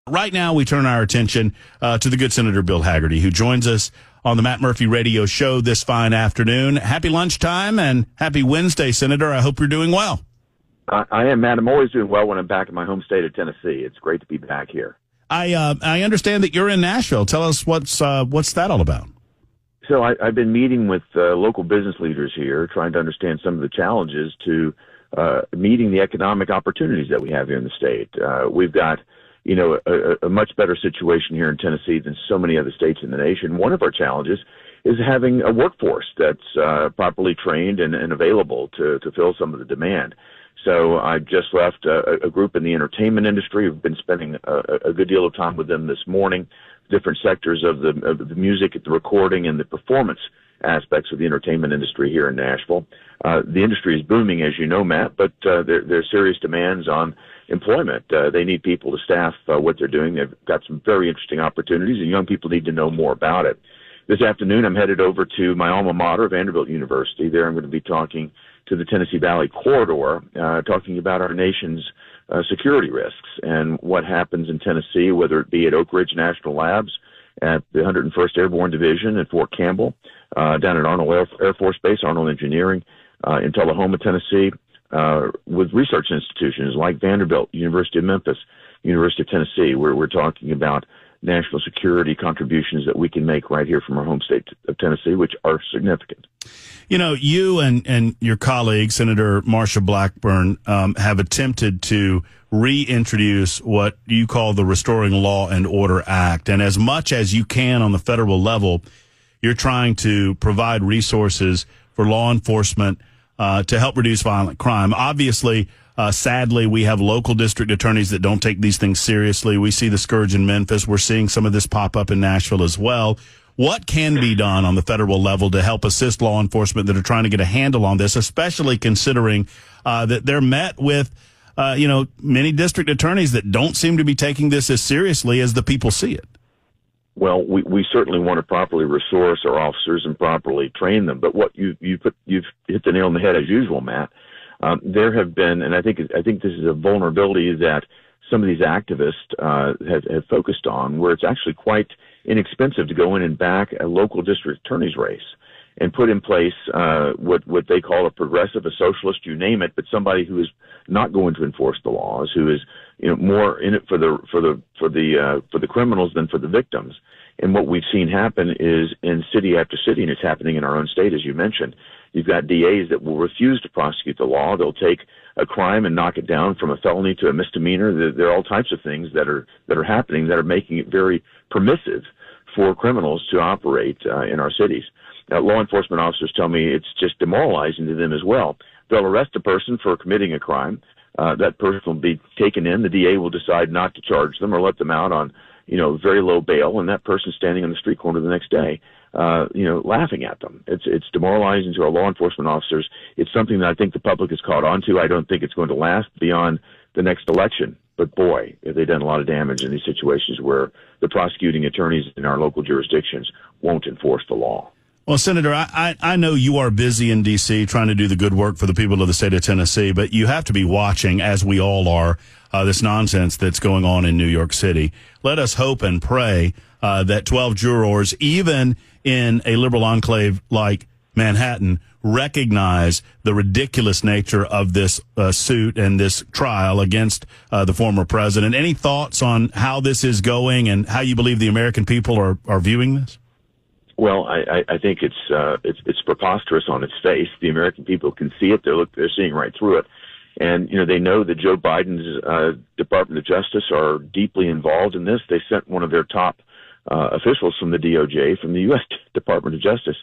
Right now, we turn our attention to the good Senator Bill Hagerty, who joins us on the Matt Murphy Radio Show this fine afternoon. Happy lunchtime and happy Wednesday, Senator. I hope you're doing well. I am, Matt. I'm always doing well when I'm back in my home state of Tennessee. It's great to be back here. I understand that you're in Nashville. Tell us what's that all about. So I've been meeting with local business leaders here, trying to understand some of the challenges to meeting the economic opportunities that we have here in the state. We've got a much better situation here in Tennessee than so many other states in the nation. One of our challenges is having a workforce that's properly trained and available to fill some of the demand. So I just left a group in the entertainment industry. We've been spending a good deal of time with them this morning, different sectors of the music, the recording, and the performance aspects of the entertainment industry here in Nashville. The industry is booming, as you know, Matt, but there are serious demands on employment. They need people to staff what they're doing. They've got some very interesting opportunities, and young people need to know more about it. This afternoon, I'm headed over to my alma mater, Vanderbilt University. There I'm going to be talking to the Tennessee Valley Corridor, talking about our nation's security risks and what happens in Tennessee, whether it be at Oak Ridge National Labs, at the 101st Airborne Division at Fort Campbell, down at Arnold Air Force Base, Arnold Engineering, in Tullahoma, Tennessee, with research institutions like Vanderbilt, University of Memphis, University of Tennessee, where we're talking about national security contributions that we can make right here from our home state of Tennessee, which are significant. You know, you and your colleague, Senator Marsha Blackburn, have attempted to reintroduce what you call the Restoring Law and Order Act. And as much as you can on the federal level, you're trying to provide resources for law enforcement to help reduce violent crime. Obviously, sadly, we have local district attorneys that don't take these things seriously. We see the scourge in Memphis. We're seeing some of this pop up in Nashville as well. What can be done on the federal level to help assist law enforcement that are trying to get a handle on this, especially considering that they're met with, many district attorneys that don't seem to be taking this as seriously as the people see it? Well, we certainly want to properly resource our officers and properly train them. But what you've hit the nail on the head as usual, Matt. There have been, and I think this is a vulnerability that some of these activists have focused on, where it's actually quite inexpensive to go in and back a local district attorney's race and put in place what they call a progressive, a socialist, you name it, but somebody who is not going to enforce the laws, who is more in it for the criminals than for the victims. And what we've seen happen is in city after city, and it's happening in our own state, as you mentioned, you've got DAs that will refuse to prosecute the law. They'll take a crime and knock it down from a felony to a misdemeanor. There are all types of things that are happening that are making it very permissive for criminals to operate in our cities. Now, law enforcement officers tell me it's just demoralizing to them as well. They'll arrest a person for committing a crime. That person will be taken in. The DA will decide not to charge them or let them out on very low bail, and that person's standing on the street corner the next day, laughing at them. It's demoralizing to our law enforcement officers. It's something that I think the public has caught on to. I don't think it's going to last beyond the next election. But boy, have they done a lot of damage in these situations where the prosecuting attorneys in our local jurisdictions won't enforce the law. Well, Senator, I know you are busy in D.C. trying to do the good work for the people of the state of Tennessee, but you have to be watching, as we all are, this nonsense that's going on in New York City. Let us hope and pray that 12 jurors, even in a liberal enclave like Manhattan, recognize the ridiculous nature of this suit and this trial against the former president. Any thoughts on how this is going and how you believe the American people are viewing this? Well, I think it's preposterous on its face. The American people can see it. They're seeing right through it. And, they know that Joe Biden's Department of Justice are deeply involved in this. They sent one of their top officials from the DOJ, from the U.S. Department of Justice,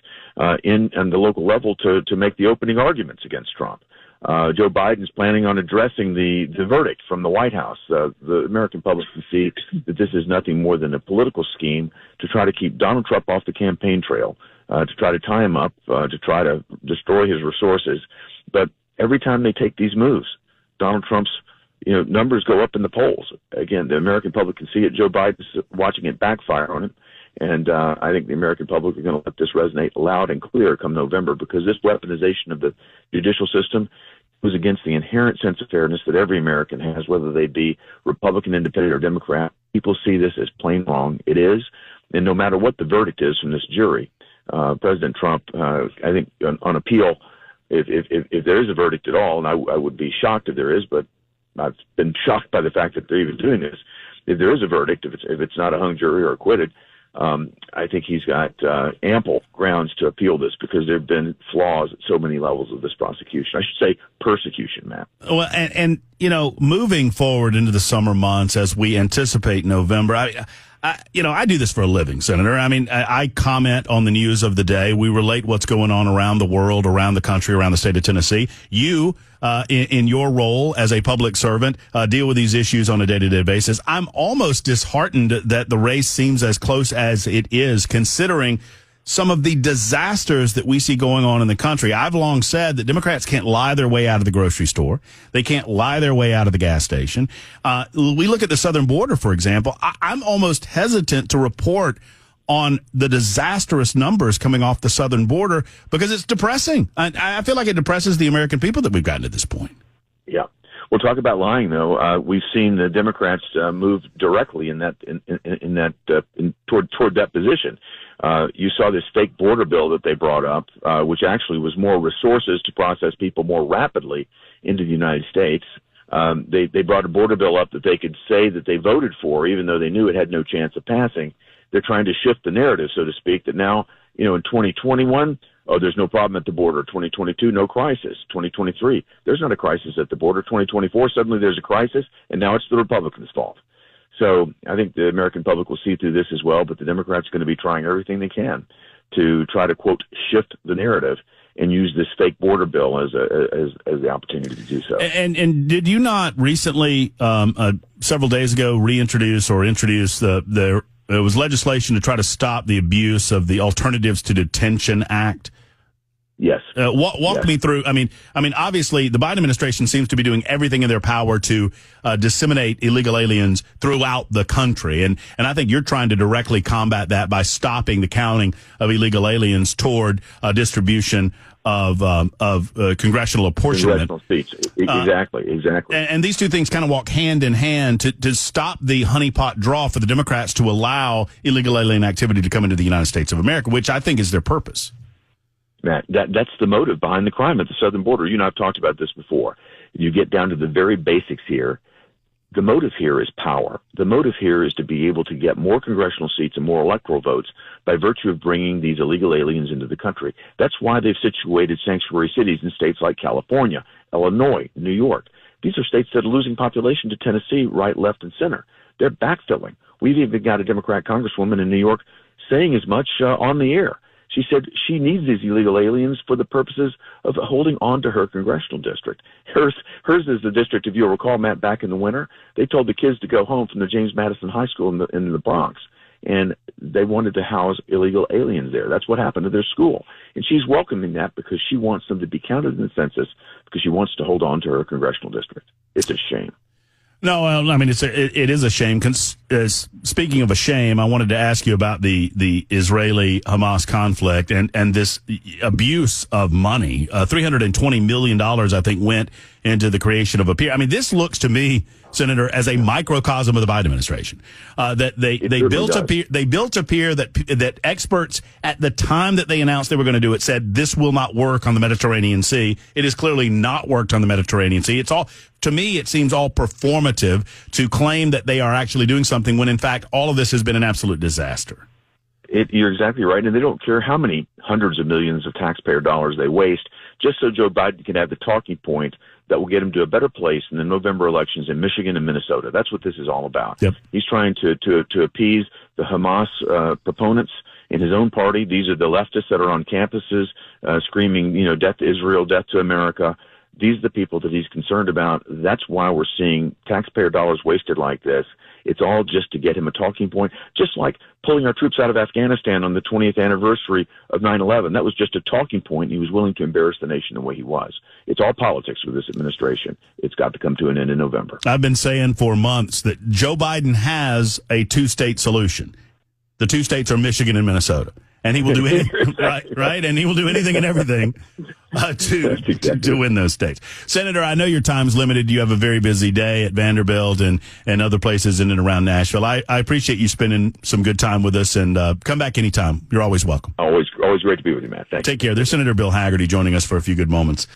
in on the local level to make the opening arguments against Trump. Joe Biden's planning on addressing the verdict from the White House. The American public can see that this is nothing more than a political scheme to try to keep Donald Trump off the campaign trail, to try to tie him up, to try to destroy his resources. But every time they take these moves, Donald Trump's numbers go up in the polls. Again, the American public can see it. Joe Biden's watching it backfire on him. And I think the American public are going to let this resonate loud and clear come November, because this weaponization of the judicial system was against the inherent sense of fairness that every American has, whether they be Republican, Independent, or Democrat. People see this as plain wrong. It is. And no matter what the verdict is from this jury, President Trump, I think on appeal, if there is a verdict at all, and I would be shocked if there is, but I've been shocked by the fact that they're even doing this. If there is a verdict, if it's not a hung jury or acquitted, I think he's got ample grounds to appeal this because there have been flaws at so many levels of this prosecution. I should say persecution, Matt. Well, and moving forward into the summer months as we anticipate November, I do this for a living, Senator. I mean, I comment on the news of the day. We relate what's going on around the world, around the country, around the state of Tennessee. You, in your role as a public servant, deal with these issues on a day-to-day basis. I'm almost disheartened that the race seems as close as it is, considering some of the disasters that we see going on in the country. I've long said that Democrats can't lie their way out of the grocery store. They can't lie their way out of the gas station. We look at the southern border, for example. I'm almost hesitant to report on the disastrous numbers coming off the southern border because it's depressing. I feel like it depresses the American people that we've gotten to this point. Yeah. We'll talk about lying, though. We've seen the Democrats move directly toward that position. You saw this fake border bill that they brought up, which actually was more resources to process people more rapidly into the United States. They brought a border bill up that they could say that they voted for, even though they knew it had no chance of passing. They're trying to shift the narrative, so to speak, that now, in 2021, there's no problem at the border. 2022, no crisis. 2023, there's not a crisis at the border. 2024, suddenly there's a crisis, and now it's the Republicans' fault. So I think the American public will see through this as well, but the Democrats are going to be trying everything they can to try to, quote, shift the narrative and use this fake border bill as the opportunity to do so. And did you not recently, several days ago, introduce there was legislation to try to stop the abuse of the Alternatives to Detention Act? Yes. Walk me through. I mean, obviously, the Biden administration seems to be doing everything in their power to disseminate illegal aliens throughout the country, and I think you're trying to directly combat that by stopping the counting of illegal aliens toward distribution of congressional apportionment. Congressional seats. Exactly. And these two things kind of walk hand in hand to stop the honeypot draw for the Democrats to allow illegal alien activity to come into the United States of America, which I think is their purpose. Matt, that's the motive behind the crime at the southern border. You and I have talked about this before. You get down to the very basics here. The motive here is power. The motive here is to be able to get more congressional seats and more electoral votes by virtue of bringing these illegal aliens into the country. That's why they've situated sanctuary cities in states like California, Illinois, New York. These are states that are losing population to Tennessee, right, left, and center. They're backfilling. We've even got a Democrat congresswoman in New York saying as much on the air. She said she needs these illegal aliens for the purposes of holding on to her congressional district. Hers is the district, if you'll recall, Matt, back in the winter. They told the kids to go home from the James Madison High School in the Bronx, and they wanted to house illegal aliens there. That's what happened to their school. And she's welcoming that because she wants them to be counted in the census because she wants to hold on to her congressional district. It's a shame. No, I mean, it is a shame. Speaking of a shame, I wanted to ask you about the Israeli-Hamas conflict and this abuse of money. $320 million, I think, went into the creation of a pier. I mean, this looks to me, Senator, as a microcosm of the Biden administration. That they built a pier that experts at the time that they announced they were going to do it said this will not work on the Mediterranean Sea. It has clearly not worked on the Mediterranean Sea. It's all, to me, it seems all performative to claim that they are actually doing something when in fact all of this has been an absolute disaster. You're exactly right, and they don't care how many hundreds of millions of taxpayer dollars they waste just so Joe Biden can have the talking point that will get him to a better place in the November elections in Michigan and Minnesota. That's what this is all about. Yep. He's trying to appease the Hamas proponents in his own party. These are the leftists that are on campuses screaming, death to Israel, death to America. These are the people that he's concerned about. That's why we're seeing taxpayer dollars wasted like this. It's all just to get him a talking point, just like pulling our troops out of Afghanistan on the 20th anniversary of 9/11. That was just a talking point. He was willing to embarrass the nation the way he was. It's all politics with this administration. It's got to come to an end in November. I've been saying for months that Joe Biden has a two-state solution. The two states are Michigan and Minnesota. And he will do anything, right? And he will do anything and everything to win those states. Senator, I know your time's limited. You have a very busy day at Vanderbilt and other places in and around Nashville. I appreciate you spending some good time with us, and come back anytime. You're always welcome. Always great to be with you, Matt. Thank you. Take care. There's Senator Bill Hagerty joining us for a few good moments.